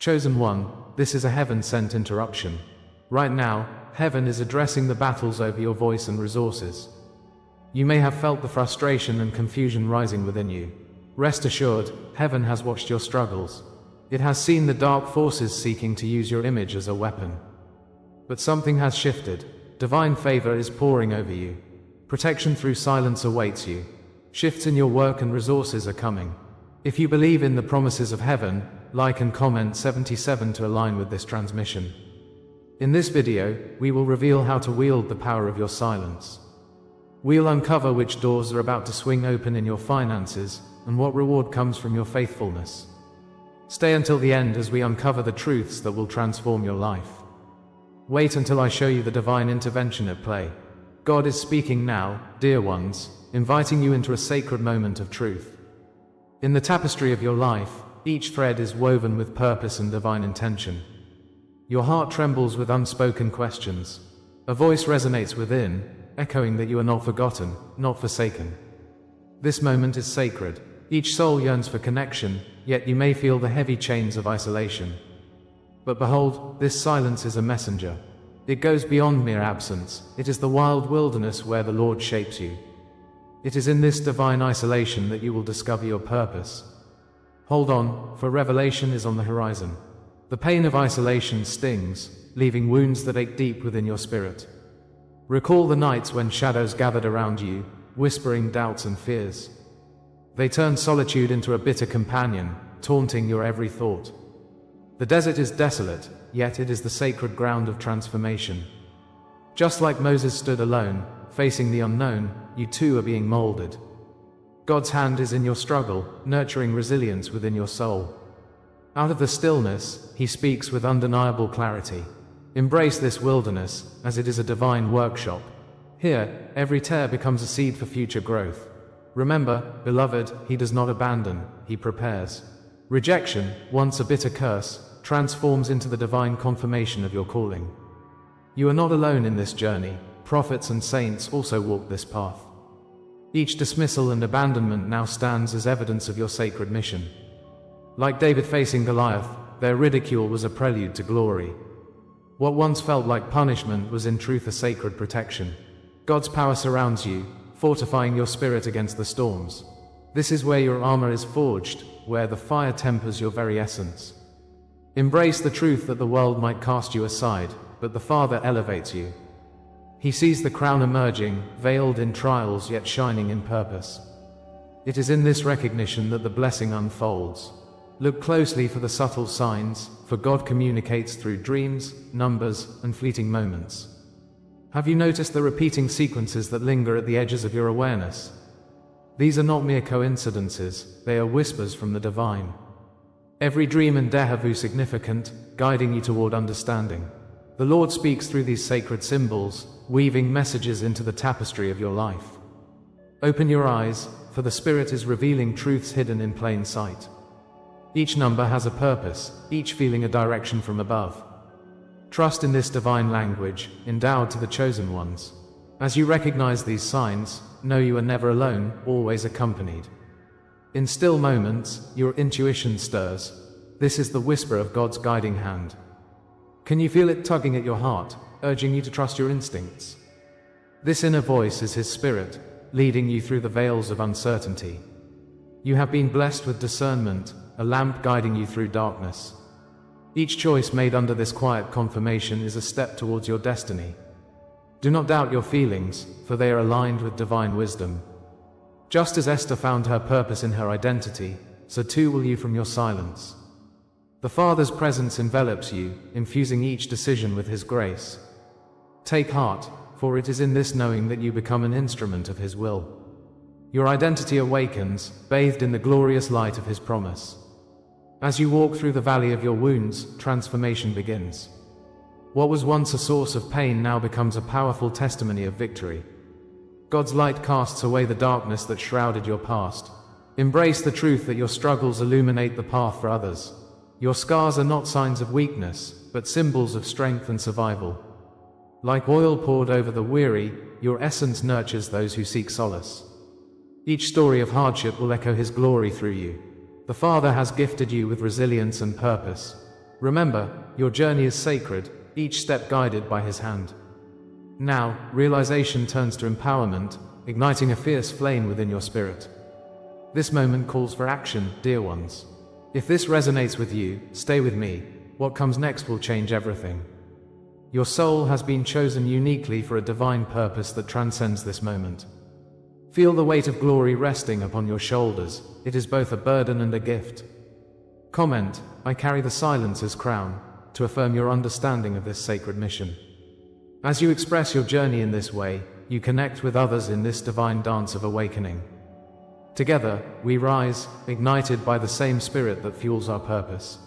Chosen one, this is a heaven-sent interruption. Right now, heaven is addressing the battles over your voice and resources. You may have felt the frustration and confusion rising within you. Rest assured, heaven has watched your struggles. It has seen the dark forces seeking to use your image as a weapon. But something has shifted. Divine favor is pouring over you. Protection through silence awaits you. Shifts in your work and resources are coming. If you believe in the promises of heaven, like and comment 77 to align with this transmission. In this video, we will reveal how to wield the power of your silence. We'll uncover which doors are about to swing open in your finances, and what reward comes from your faithfulness. Stay until the end as we uncover the truths that will transform your life. Wait until I show you the divine intervention at play. God is speaking now, dear ones, inviting you into a sacred moment of truth. In the tapestry of your life, each thread is woven with purpose and divine intention. Your heart trembles with unspoken questions. A voice resonates within, echoing that you are not forgotten, not forsaken. This moment is sacred. Each soul yearns for connection, yet you may feel the heavy chains of isolation. But behold, this silence is a messenger. It goes beyond mere absence. It is the wild wilderness where the Lord shapes you. It is in this divine isolation that you will discover your purpose. Hold on, for revelation is on the horizon. The pain of isolation stings, leaving wounds that ache deep within your spirit. Recall the nights when shadows gathered around you, whispering doubts and fears. They turned solitude into a bitter companion, taunting your every thought. The desert is desolate, yet it is the sacred ground of transformation. Just like Moses stood alone, facing the unknown, you too are being molded. God's hand is in your struggle, nurturing resilience within your soul. Out of the stillness, He speaks with undeniable clarity. Embrace this wilderness, as it is a divine workshop. Here, every tear becomes a seed for future growth. Remember, beloved, He does not abandon, He prepares. Rejection, once a bitter curse, transforms into the divine confirmation of your calling. You are not alone in this journey. Prophets and saints also walk this path. Each dismissal and abandonment now stands as evidence of your sacred mission. Like David facing Goliath, their ridicule was a prelude to glory. What once felt like punishment was in truth a sacred protection. God's power surrounds you, fortifying your spirit against the storms. This is where your armor is forged, where the fire tempers your very essence. Embrace the truth that the world might cast you aside, but the Father elevates you. He sees the crown emerging, veiled in trials yet shining in purpose. It is in this recognition that the blessing unfolds. Look closely for the subtle signs, for God communicates through dreams, numbers, and fleeting moments. Have you noticed the repeating sequences that linger at the edges of your awareness? These are not mere coincidences, they are whispers from the divine. Every dream and deja significant, guiding you toward understanding. The Lord speaks through these sacred symbols, weaving messages into the tapestry of your life. Open your eyes, for the Spirit is revealing truths hidden in plain sight. Each number has a purpose, each feeling a direction from above. Trust in this divine language, endowed to the chosen ones. As you recognize these signs, know you are never alone, always accompanied. In still moments, your intuition stirs. This is the whisper of God's guiding hand. Can you feel it tugging at your heart, urging you to trust your instincts? This inner voice is His Spirit, leading you through the veils of uncertainty. You have been blessed with discernment, a lamp guiding you through darkness. Each choice made under this quiet confirmation is a step towards your destiny. Do not doubt your feelings, for they are aligned with divine wisdom. Just as Esther found her purpose in her identity, so too will you from your silence. The Father's presence envelops you, infusing each decision with His grace. Take heart, for it is in this knowing that you become an instrument of His will. Your identity awakens, bathed in the glorious light of His promise. As you walk through the valley of your wounds, transformation begins. What was once a source of pain now becomes a powerful testimony of victory. God's light casts away the darkness that shrouded your past. Embrace the truth that your struggles illuminate the path for others. Your scars are not signs of weakness, but symbols of strength and survival. Like oil poured over the weary, your essence nurtures those who seek solace. Each story of hardship will echo His glory through you. The Father has gifted you with resilience and purpose. Remember, your journey is sacred, each step guided by His hand. Now, realization turns to empowerment, igniting a fierce flame within your spirit. This moment calls for action, dear ones. If this resonates with you, stay with me. What comes next will change everything. Your soul has been chosen uniquely for a divine purpose that transcends this moment. Feel the weight of glory resting upon your shoulders. It is both a burden and a gift. Comment, I carry the silence as crown, to affirm your understanding of this sacred mission. As you express your journey in this way, you connect with others in this divine dance of awakening. Together, we rise, ignited by the same spirit that fuels our purpose.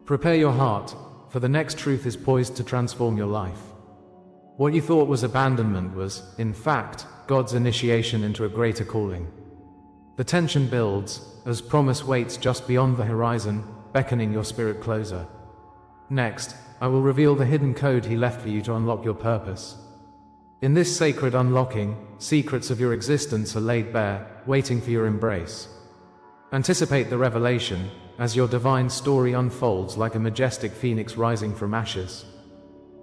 Prepare your heart, for the next truth is poised to transform your life. What you thought was abandonment was, in fact, God's initiation into a greater calling. The tension builds, as promise waits just beyond the horizon, beckoning your spirit closer. Next, I will reveal the hidden code He left for you to unlock your purpose. In this sacred unlocking, secrets of your existence are laid bare, waiting for your embrace. Anticipate the revelation, as your divine story unfolds like a majestic phoenix rising from ashes.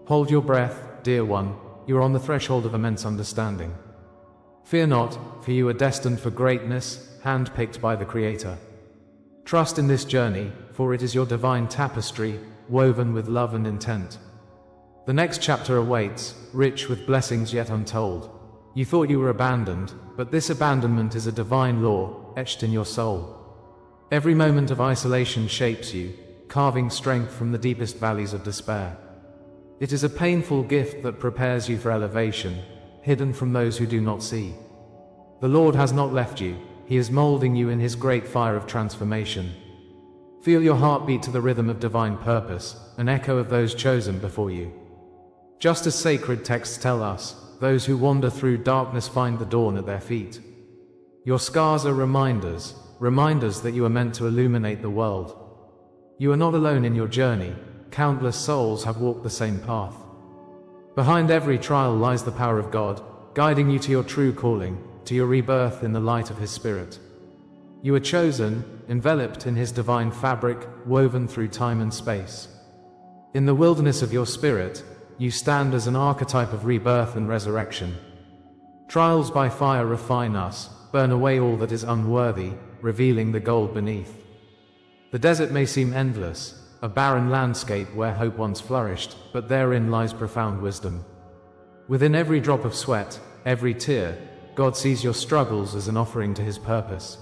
Hold your breath, dear one, you are on the threshold of immense understanding. Fear not, for you are destined for greatness, hand-picked by the Creator. Trust in this journey, for it is your divine tapestry, woven with love and intent. The next chapter awaits, rich with blessings yet untold. You thought you were abandoned, but this abandonment is a divine law, etched in your soul. Every moment of isolation shapes you, carving strength from the deepest valleys of despair. It is a painful gift that prepares you for elevation, hidden from those who do not see. The Lord has not left you, He is molding you in His great fire of transformation. Feel your heart beat to the rhythm of divine purpose, an echo of those chosen before you. Just as sacred texts tell us, those who wander through darkness find the dawn at their feet. Your scars are reminders that you are meant to illuminate the world. You are not alone in your journey, countless souls have walked the same path. Behind every trial lies the power of God, guiding you to your true calling, to your rebirth in the light of His Spirit. You are chosen, enveloped in His divine fabric, woven through time and space. In the wilderness of your spirit, you stand as an archetype of rebirth and resurrection. Trials by fire refine us, burn away all that is unworthy, revealing the gold beneath. The desert may seem endless, a barren landscape where hope once flourished, but therein lies profound wisdom. Within every drop of sweat, every tear, God sees your struggles as an offering to His purpose.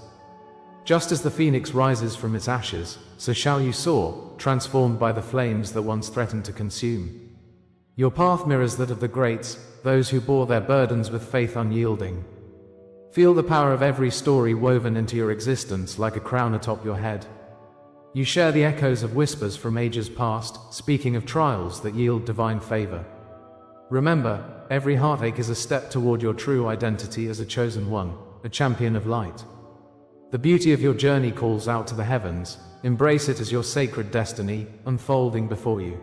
Just as the phoenix rises from its ashes, so shall you soar, transformed by the flames that once threatened to consume. Your path mirrors that of the greats, those who bore their burdens with faith unyielding. Feel the power of every story woven into your existence like a crown atop your head. You share the echoes of whispers from ages past, speaking of trials that yield divine favor. Remember, every heartache is a step toward your true identity as a chosen one, a champion of light. The beauty of your journey calls out to the heavens. Embrace it as your sacred destiny, unfolding before you.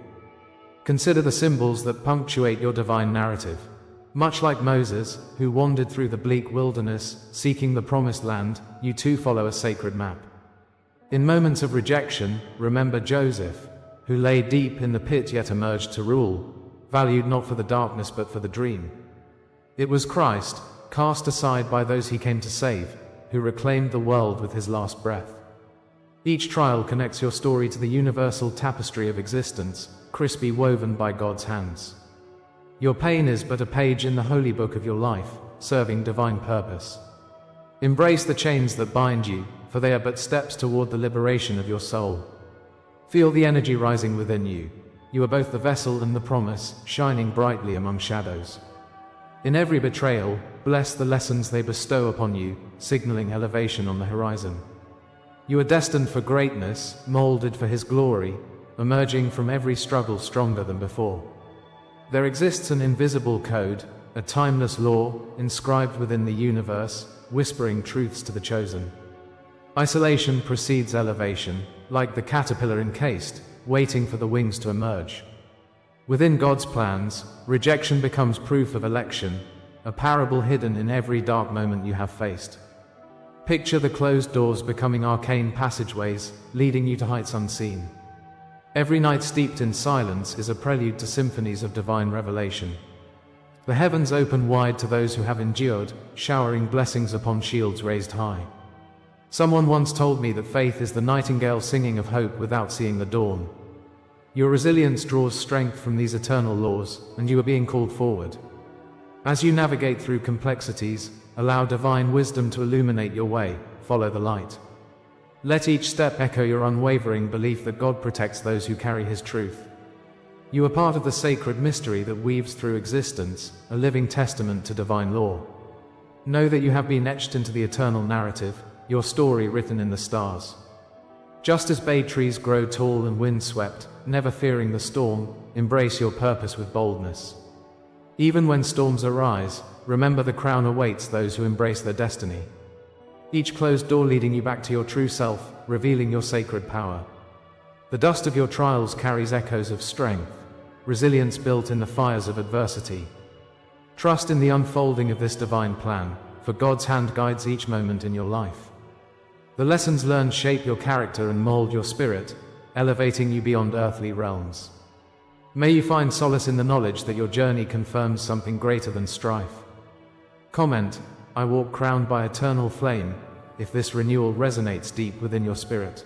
Consider the symbols that punctuate your divine narrative. Much like Moses, who wandered through the bleak wilderness, seeking the promised land, you too follow a sacred map. In moments of rejection, remember Joseph, who lay deep in the pit yet emerged to rule, valued not for the darkness but for the dream. It was Christ, cast aside by those He came to save, who reclaimed the world with His last breath. Each trial connects your story to the universal tapestry of existence, crisply woven by God's hands. Your pain is but a page in the holy book of your life, serving divine purpose. Embrace the chains that bind you, for they are but steps toward the liberation of your soul. Feel the energy rising within you. You are both the vessel and the promise, shining brightly among shadows. In every betrayal, bless the lessons they bestow upon you, signaling elevation on the horizon. You are destined for greatness, molded for His glory, emerging from every struggle stronger than before. There exists an invisible code, a timeless law, inscribed within the universe, whispering truths to the chosen. Isolation precedes elevation, like the caterpillar encased, waiting for the wings to emerge. Within God's plans, rejection becomes proof of election, a parable hidden in every dark moment you have faced. Picture the closed doors becoming arcane passageways, leading you to heights unseen. Every night steeped in silence is a prelude to symphonies of divine revelation. The heavens open wide to those who have endured, showering blessings upon shields raised high. Someone once told me that faith is the nightingale singing of hope without seeing the dawn. Your resilience draws strength from these eternal laws, and you are being called forward. As you navigate through complexities, allow divine wisdom to illuminate your way, follow the light. Let each step echo your unwavering belief that God protects those who carry His truth. You are part of the sacred mystery that weaves through existence, a living testament to divine law. Know that you have been etched into the eternal narrative, your story written in the stars. Just as bay trees grow tall and windswept, never fearing the storm, embrace your purpose with boldness. Even when storms arise, remember the crown awaits those who embrace their destiny. Each closed door leading you back to your true self, revealing your sacred power. The dust of your trials carries echoes of strength, resilience built in the fires of adversity. Trust in the unfolding of this divine plan, for God's hand guides each moment in your life. The lessons learned shape your character and mold your spirit, elevating you beyond earthly realms. May you find solace in the knowledge that your journey confirms something greater than strife. Comment, I walk crowned by eternal flame, if this renewal resonates deep within your spirit.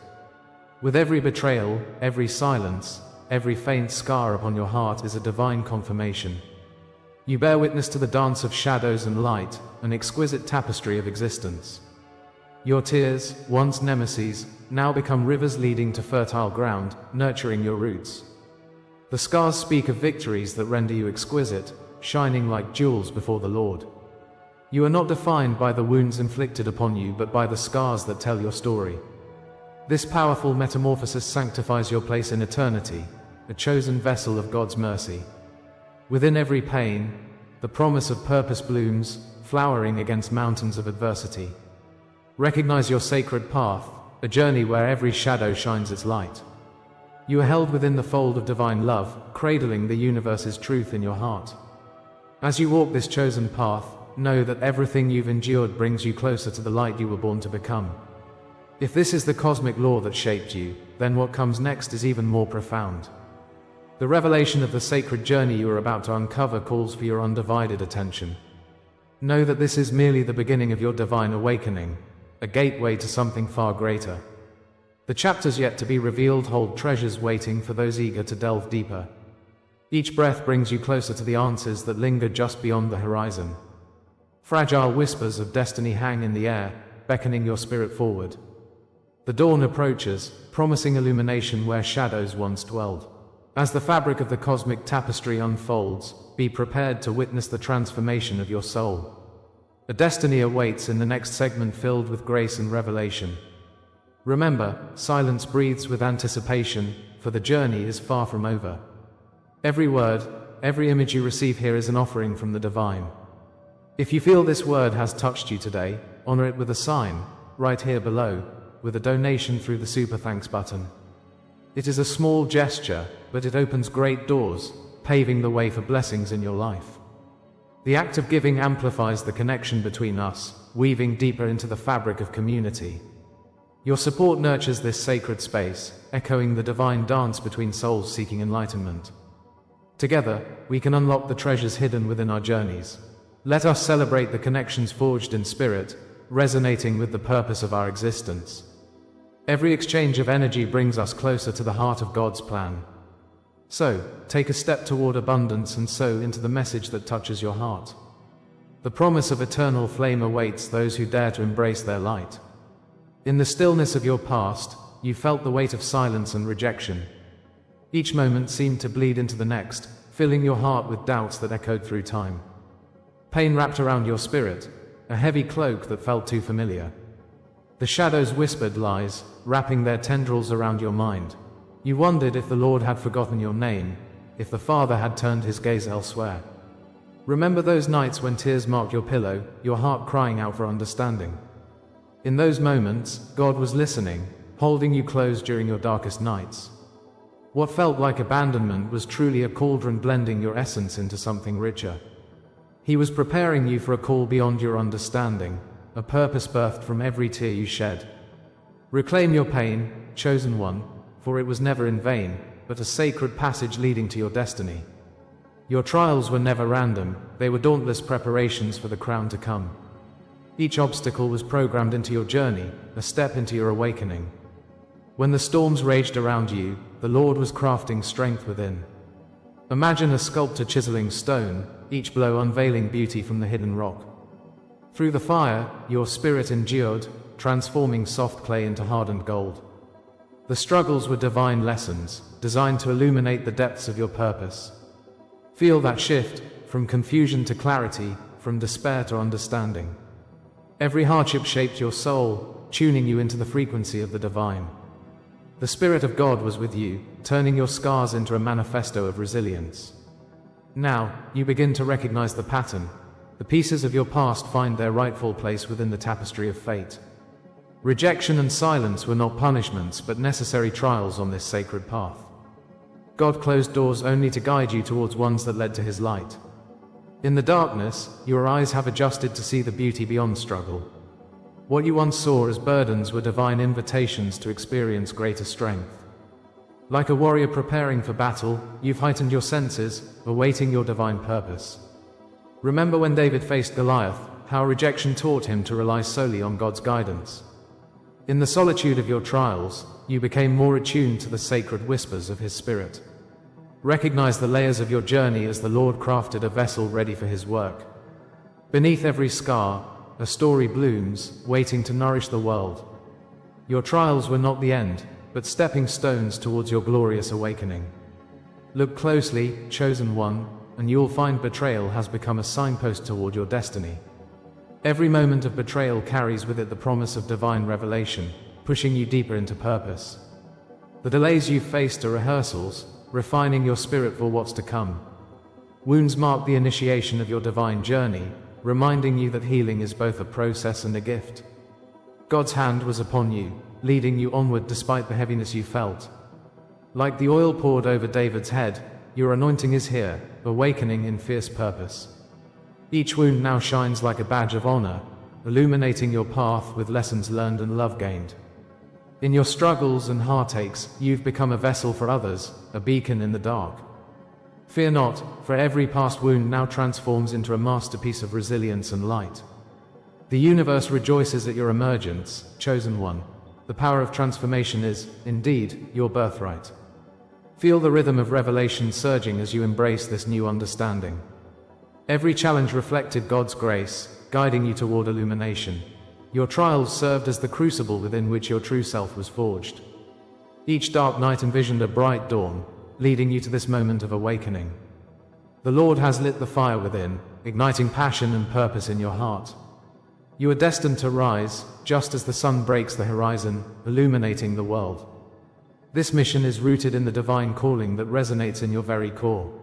With every betrayal, every silence, every faint scar upon your heart is a divine confirmation. You bear witness to the dance of shadows and light, an exquisite tapestry of existence. Your tears, once nemeses, now become rivers leading to fertile ground, nurturing your roots. The scars speak of victories that render you exquisite, shining like jewels before the Lord. You are not defined by the wounds inflicted upon you but by the scars that tell your story. This powerful metamorphosis sanctifies your place in eternity, a chosen vessel of God's mercy. Within every pain, the promise of purpose blooms, flowering against mountains of adversity. Recognize your sacred path, a journey where every shadow shines its light. You are held within the fold of divine love, cradling the universe's truth in your heart. As you walk this chosen path, know that everything you've endured brings you closer to the light you were born to become. If this is the cosmic law that shaped you, then what comes next is even more profound. The revelation of the sacred journey you are about to uncover calls for your undivided attention. Know that this is merely the beginning of your divine awakening, a gateway to something far greater. The chapters yet to be revealed hold treasures waiting for those eager to delve deeper. Each breath brings you closer to the answers that linger just beyond the horizon. Fragile whispers of destiny hang in the air, beckoning your spirit forward. The dawn approaches, promising illumination where shadows once dwelled. As the fabric of the cosmic tapestry unfolds, be prepared to witness the transformation of your soul. A destiny awaits in the next segment filled with grace and revelation. Remember, silence breathes with anticipation, for the journey is far from over. Every word, every image you receive here is an offering from the divine. If you feel this word has touched you today, honor it with a sign, right here below, with a donation through the Super Thanks button. It is a small gesture, but it opens great doors, paving the way for blessings in your life. The act of giving amplifies the connection between us, weaving deeper into the fabric of community. Your support nurtures this sacred space, echoing the divine dance between souls seeking enlightenment. Together, we can unlock the treasures hidden within our journeys. Let us celebrate the connections forged in spirit, resonating with the purpose of our existence. Every exchange of energy brings us closer to the heart of God's plan. So, take a step toward abundance and sow into the message that touches your heart. The promise of eternal flame awaits those who dare to embrace their light. In the stillness of your past, you felt the weight of silence and rejection. Each moment seemed to bleed into the next, filling your heart with doubts that echoed through time. Pain wrapped around your spirit, a heavy cloak that felt too familiar. The shadows whispered lies, wrapping their tendrils around your mind. You wondered if the Lord had forgotten your name, if the Father had turned his gaze elsewhere. Remember those nights when tears marked your pillow, your heart crying out for understanding. In those moments, God was listening, holding you close during your darkest nights. What felt like abandonment was truly a cauldron blending your essence into something richer. He was preparing you for a call beyond your understanding, a purpose birthed from every tear you shed. Reclaim your pain, chosen one, for it was never in vain, but a sacred passage leading to your destiny. Your trials were never random, they were dauntless preparations for the crown to come. Each obstacle was programmed into your journey, a step into your awakening. When the storms raged around you, the Lord was crafting strength within. Imagine a sculptor chiseling stone, each blow unveiling beauty from the hidden rock. Through the fire, your spirit endured, transforming soft clay into hardened gold. The struggles were divine lessons, designed to illuminate the depths of your purpose. Feel that shift, from confusion to clarity, from despair to understanding. Every hardship shaped your soul, tuning you into the frequency of the divine. The Spirit of God was with you, turning your scars into a manifesto of resilience. Now, you begin to recognize the pattern. The pieces of your past find their rightful place within the tapestry of fate. Rejection and silence were not punishments but necessary trials on this sacred path. God closed doors only to guide you towards ones that led to His light. In the darkness, your eyes have adjusted to see the beauty beyond struggle. What you once saw as burdens were divine invitations to experience greater strength. Like a warrior preparing for battle, you've heightened your senses, awaiting your divine purpose. Remember when David faced Goliath, how rejection taught him to rely solely on God's guidance. In the solitude of your trials, you became more attuned to the sacred whispers of His Spirit. Recognize the layers of your journey as the Lord crafted a vessel ready for His work. Beneath every scar, a story blooms, waiting to nourish the world. Your trials were not the end, but stepping stones towards your glorious awakening. Look closely, chosen one, and you'll find betrayal has become a signpost toward your destiny. Every moment of betrayal carries with it the promise of divine revelation, pushing you deeper into purpose. The delays you've faced are rehearsals, refining your spirit for what's to come. Wounds mark the initiation of your divine journey, reminding you that healing is both a process and a gift. God's hand was upon you, leading you onward despite the heaviness you felt. Like the oil poured over David's head, your anointing is here, awakening in fierce purpose. Each wound now shines like a badge of honor, illuminating your path with lessons learned and love gained. In your struggles and heartaches, you've become a vessel for others, a beacon in the dark. Fear not, for every past wound now transforms into a masterpiece of resilience and light. The universe rejoices at your emergence, chosen one. The power of transformation is, indeed, your birthright. Feel the rhythm of revelation surging as you embrace this new understanding. Every challenge reflected God's grace, guiding you toward illumination. Your trials served as the crucible within which your true self was forged. Each dark night envisioned a bright dawn, leading you to this moment of awakening. The Lord has lit the fire within, igniting passion and purpose in your heart. You are destined to rise, just as the sun breaks the horizon, illuminating the world. This mission is rooted in the divine calling that resonates in your very core.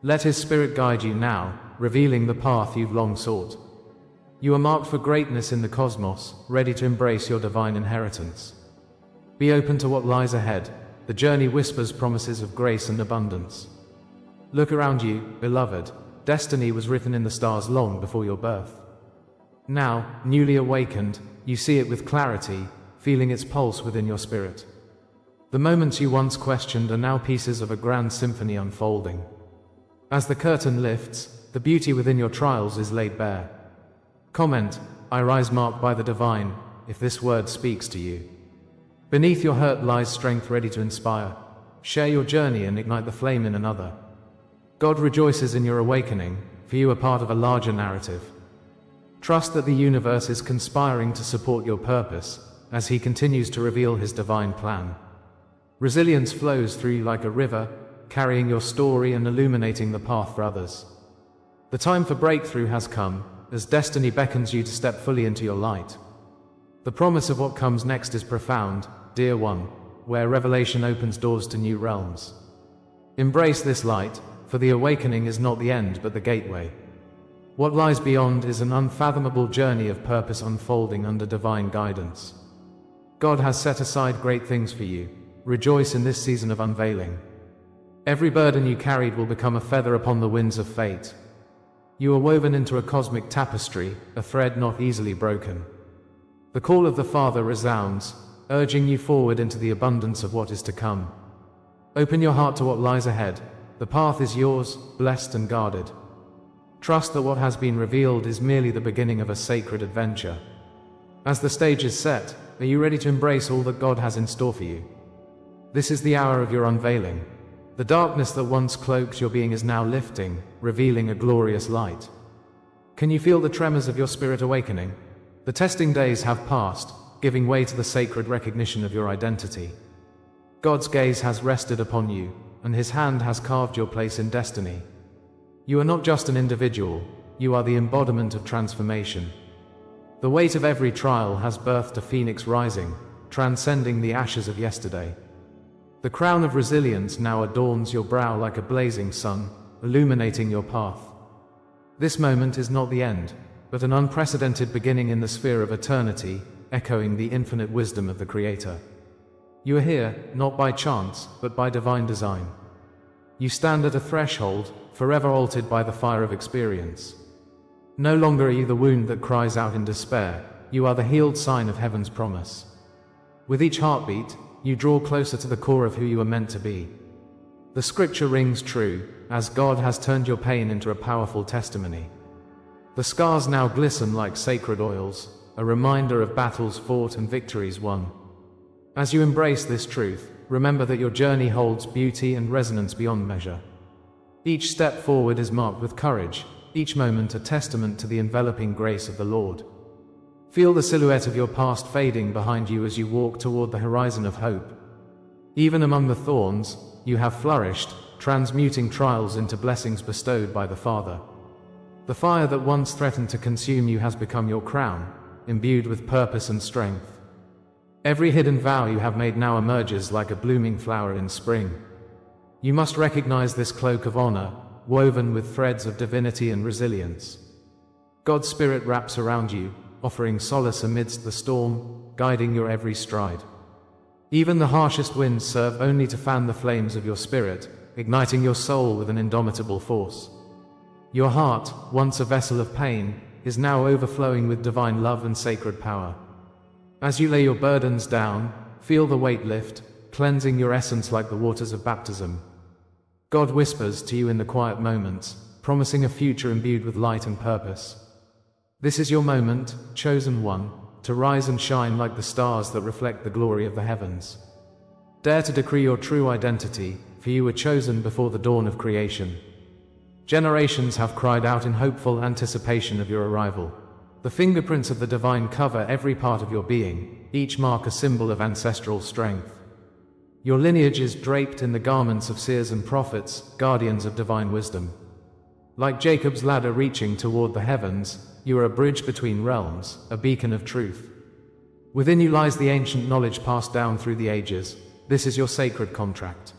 Let His Spirit guide you now, revealing the path you've long sought. You are marked for greatness in the cosmos, ready to embrace your divine inheritance. Be open to what lies ahead. The journey whispers promises of grace and abundance. Look around you, beloved. Destiny was written in the stars long before your birth. Now, newly awakened, you see it with clarity, feeling its pulse within your spirit. The moments you once questioned are now pieces of a grand symphony unfolding. As the curtain lifts, the beauty within your trials is laid bare. Comment, I rise marked by the divine, if this word speaks to you. Beneath your hurt lies strength ready to inspire. Share your journey and ignite the flame in another. God rejoices in your awakening, for you are part of a larger narrative. Trust that the universe is conspiring to support your purpose, as He continues to reveal His divine plan. Resilience flows through you like a river, carrying your story and illuminating the path for others. The time for breakthrough has come, as destiny beckons you to step fully into your light. The promise of what comes next is profound, dear one, where revelation opens doors to new realms. Embrace this light, for the awakening is not the end but the gateway. What lies beyond is an unfathomable journey of purpose unfolding under divine guidance. God has set aside great things for you. Rejoice in this season of unveiling. Every burden you carried will become a feather upon the winds of fate. You are woven into a cosmic tapestry, a thread not easily broken. The call of the Father resounds, urging you forward into the abundance of what is to come. Open your heart to what lies ahead. The path is yours, blessed and guarded. Trust that what has been revealed is merely the beginning of a sacred adventure. As the stage is set, are you ready to embrace all that God has in store for you? This is the hour of your unveiling. The darkness that once cloaked your being is now lifting, revealing a glorious light. Can you feel the tremors of your spirit awakening? The testing days have passed, giving way to the sacred recognition of your identity. God's gaze has rested upon you, and His hand has carved your place in destiny. You are not just an individual, you are the embodiment of transformation. The weight of every trial has birthed a phoenix rising, transcending the ashes of yesterday. The crown of resilience now adorns your brow like a blazing sun, illuminating your path. This moment is not the end, but an unprecedented beginning in the sphere of eternity, echoing the infinite wisdom of the Creator. You are here, not by chance, but by divine design. You stand at a threshold, forever altered by the fire of experience. No longer are you the wound that cries out in despair, you are the healed sign of heaven's promise. With each heartbeat, you draw closer to the core of who you are meant to be. The scripture rings true, as God has turned your pain into a powerful testimony. The scars now glisten like sacred oils, a reminder of battles fought and victories won. As you embrace this truth, remember that your journey holds beauty and resonance beyond measure. Each step forward is marked with courage, each moment a testament to the enveloping grace of the Lord. Feel the silhouette of your past fading behind you as you walk toward the horizon of hope. Even among the thorns, you have flourished, transmuting trials into blessings bestowed by the Father. The fire that once threatened to consume you has become your crown, imbued with purpose and strength. Every hidden vow you have made now emerges like a blooming flower in spring. You must recognize this cloak of honor, woven with threads of divinity and resilience. God's Spirit wraps around you, offering solace amidst the storm, guiding your every stride. Even the harshest winds serve only to fan the flames of your spirit, igniting your soul with an indomitable force. Your heart, once a vessel of pain, is now overflowing with divine love and sacred power. As you lay your burdens down, feel the weight lift, cleansing your essence like the waters of baptism. God whispers to you in the quiet moments, promising a future imbued with light and purpose. This is your moment, chosen one, to rise and shine like the stars that reflect the glory of the heavens. Dare to decree your true identity, for you were chosen before the dawn of creation. Generations have cried out in hopeful anticipation of your arrival. The fingerprints of the divine cover every part of your being, each mark a symbol of ancestral strength. Your lineage is draped in the garments of seers and prophets, guardians of divine wisdom. Like Jacob's ladder reaching toward the heavens, you are a bridge between realms, a beacon of truth. Within you lies the ancient knowledge passed down through the ages. This is your sacred contract.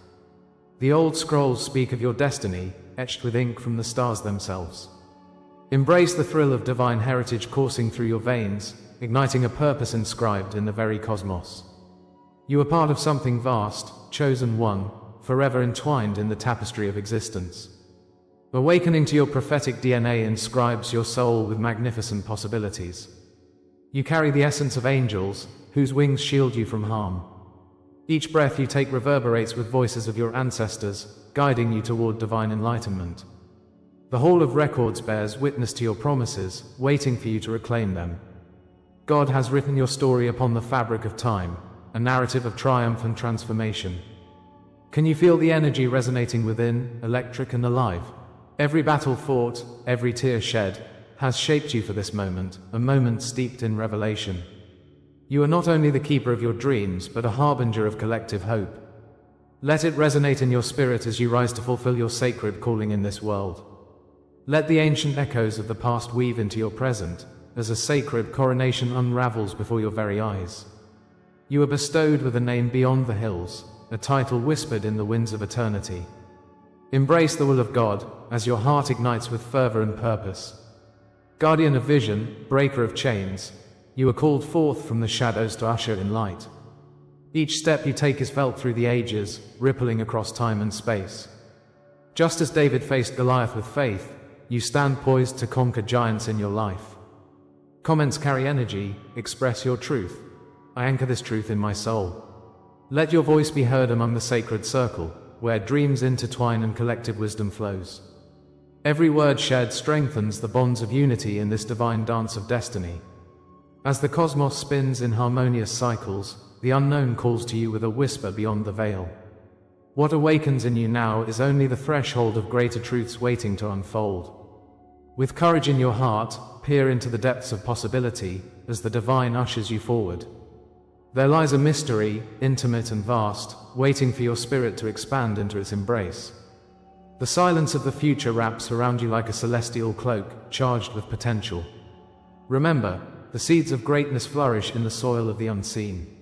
The old scrolls speak of your destiny, etched with ink from the stars themselves. Embrace the thrill of divine heritage coursing through your veins, igniting a purpose inscribed in the very cosmos. You are part of something vast, chosen one, forever entwined in the tapestry of existence. Awakening to your prophetic DNA inscribes your soul with magnificent possibilities. You carry the essence of angels, whose wings shield you from harm. Each breath you take reverberates with voices of your ancestors, guiding you toward divine enlightenment. The Hall of Records bears witness to your promises, waiting for you to reclaim them. God has written your story upon the fabric of time, a narrative of triumph and transformation. Can you feel the energy resonating within, electric and alive? Every battle fought, every tear shed, has shaped you for this moment, a moment steeped in revelation. You are not only the keeper of your dreams, but a harbinger of collective hope. Let it resonate in your spirit as you rise to fulfill your sacred calling in this world. Let the ancient echoes of the past weave into your present, as a sacred coronation unravels before your very eyes. You are bestowed with a name beyond the hills, a title whispered in the winds of eternity. Embrace the will of God, as your heart ignites with fervor and purpose. Guardian of vision, breaker of chains, you are called forth from the shadows to usher in light. Each step you take is felt through the ages, rippling across time and space. Just as David faced Goliath with faith, you stand poised to conquer giants in your life. Comments carry energy, express your truth. I anchor this truth in my soul. Let your voice be heard among the sacred circle, where dreams intertwine and collective wisdom flows. Every word shared strengthens the bonds of unity in this divine dance of destiny. As the cosmos spins in harmonious cycles, the unknown calls to you with a whisper beyond the veil. What awakens in you now is only the threshold of greater truths waiting to unfold. With courage in your heart, peer into the depths of possibility as the divine ushers you forward. There lies a mystery, intimate and vast, waiting for your spirit to expand into its embrace. The silence of the future wraps around you like a celestial cloak, charged with potential. Remember, the seeds of greatness flourish in the soil of the unseen.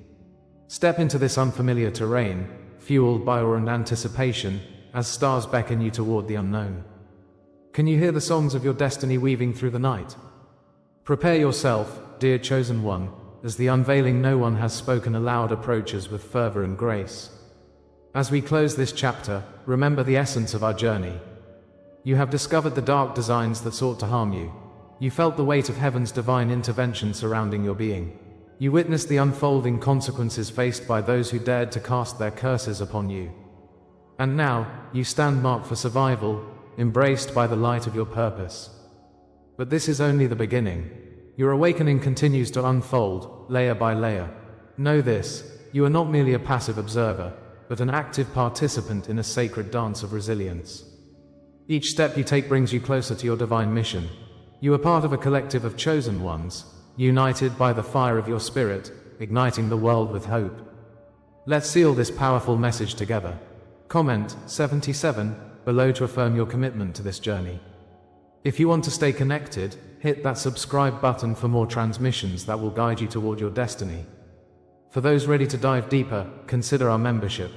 Step into this unfamiliar terrain, fueled by awe and anticipation, as stars beckon you toward the unknown. Can you hear the songs of your destiny weaving through the night? Prepare yourself, dear chosen one, as the unveiling no one has spoken aloud approaches with fervor and grace. As we close this chapter, remember the essence of our journey. You have discovered the dark designs that sought to harm you. You felt the weight of heaven's divine intervention surrounding your being. You witnessed the unfolding consequences faced by those who dared to cast their curses upon you. And now, you stand marked for survival, embraced by the light of your purpose. But this is only the beginning. Your awakening continues to unfold, layer by layer. Know this, you are not merely a passive observer, but an active participant in a sacred dance of resilience. Each step you take brings you closer to your divine mission. You are part of a collective of chosen ones, united by the fire of your spirit, igniting the world with hope. Let's seal this powerful message together. Comment 77 below to affirm your commitment to this journey. If you want to stay connected, hit that subscribe button for more transmissions that will guide you toward your destiny. For those ready to dive deeper, consider our membership.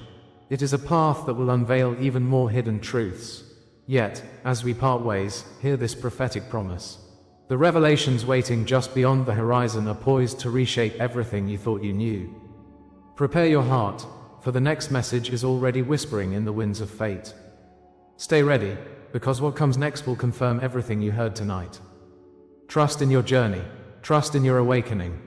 It is a path that will unveil even more hidden truths. Yet, as we part ways, hear this prophetic promise. The revelations waiting just beyond the horizon are poised to reshape everything you thought you knew. Prepare your heart, for the next message is already whispering in the winds of fate. Stay ready, because what comes next will confirm everything you heard tonight. Trust in your journey, trust in your awakening,